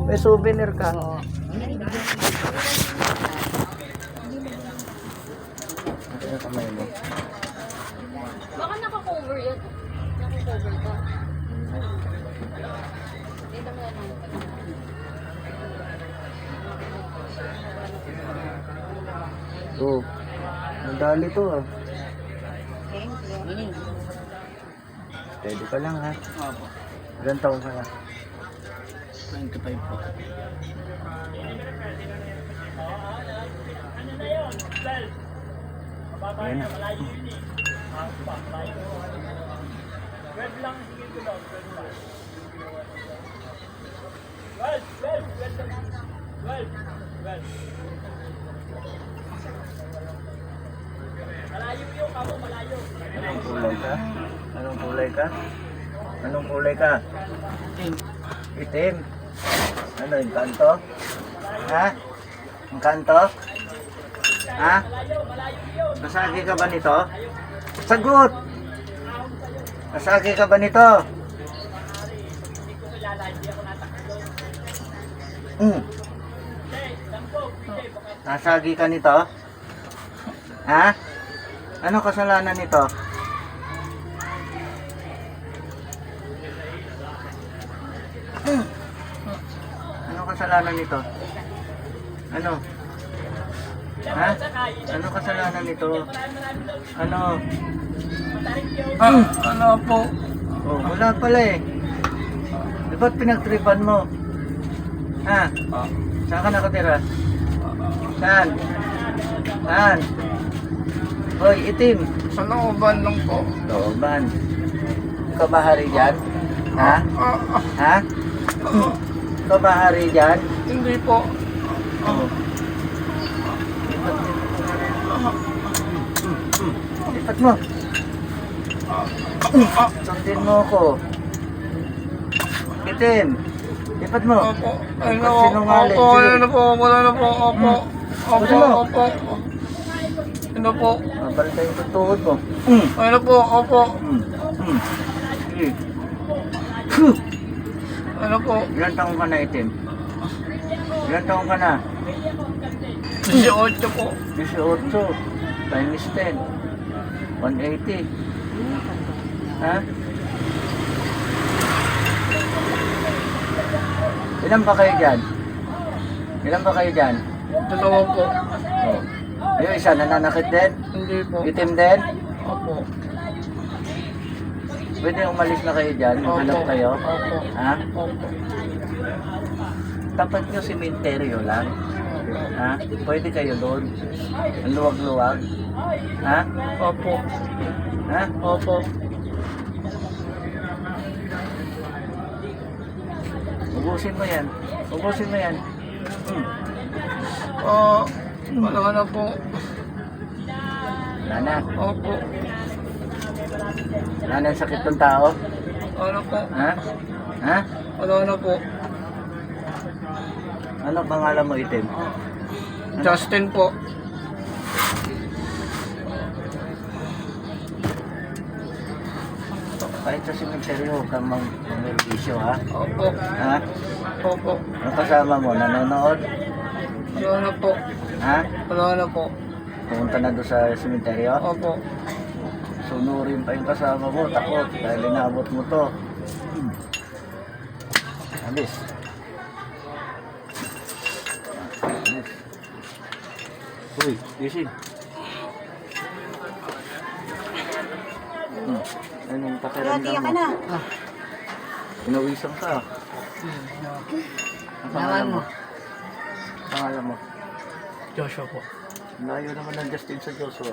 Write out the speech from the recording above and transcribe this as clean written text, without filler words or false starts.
May souvenir ka. Oo. Ano kamay mo? Baka naka-cover yan. Naka-cover ka. Dito mo yan. Oh, nadali to ah. Pwede ka lang ha. Opo. Ilan taon ka na? 25 po. Ayan na. Anong kulay ka? Anong kulay ka? Anong kulay ka? Itim. Ano, yung kanto? Ha? Yung kanto? Ha? Nasagi ka ba nito? Sagot! Nasagi ka ba nito? Nasagi ka nito? Ha? Ano kasalanan nito? Ano kasalanan nito? Ano? Ha? Ano kasalanan nito? Ano? Ano po? Oh, wala pala eh. Di ba't pinagtripan mo? Ha? Saan ka nakatira? Saan? Saan? Hoy, itim. Sa looban lang po. Looban. Ikaw ba hari dyan? Ha? Ha? Ikaw ba hari dyan? Hindi po. Oh. Lipat mo. Sundin mo ako. Itim. Lipat mo. Opo. Ano? Sinungaling. Opo. Sige. Ano po? Wala na po. Opo. Opo. Gusto mo? Opo. Ano po? Mabalta yung tuhod mo. Ano po? Opo. Sige. Ano po? Ilan taong ka na, itim? Ilan taong ka na? 18 po. 18 times 10 180. Ha? Ilan ba kayo dyan? Ilan ba kayo dyan? Dalawa po. Oh. Yung isa nananakit din? Hindi po. Itim din? Opo. Pwede umalis na kayo dyan? Maghanap kayo? Opo. Ha? Opo. Tapat nyo simenteryo lang. Ha? Pwede kayo doon. Ang luwag-luwag. Ha? Opo. Ha? Opo. Ubusin mo yan. Ubusin mo yan. Wala na po. Wala na. Opo. Wala na ang sakit ng tao. Ano po? Ha? Ha? Wala na po. Ano pangalan mo, itim? Justin po. Kahit sa simenteryo, huwag kang mag-mervisyo, ha? Opo. Ha? Opo. Ang kasama mo, nanonood? Wala na po. Ha? Wala na po. Pumunta na doon sa simenteryo? Opo. Sunurin pa yung kasama mo, takot, dahil inabot mo to. Alis. Alis. Uy, gising. Anong pakiramdam mo? Pinawisan ka. Ang pangalan mo? Pangalan mo? Joshua po. Layo naman ng Justin sa Joshua.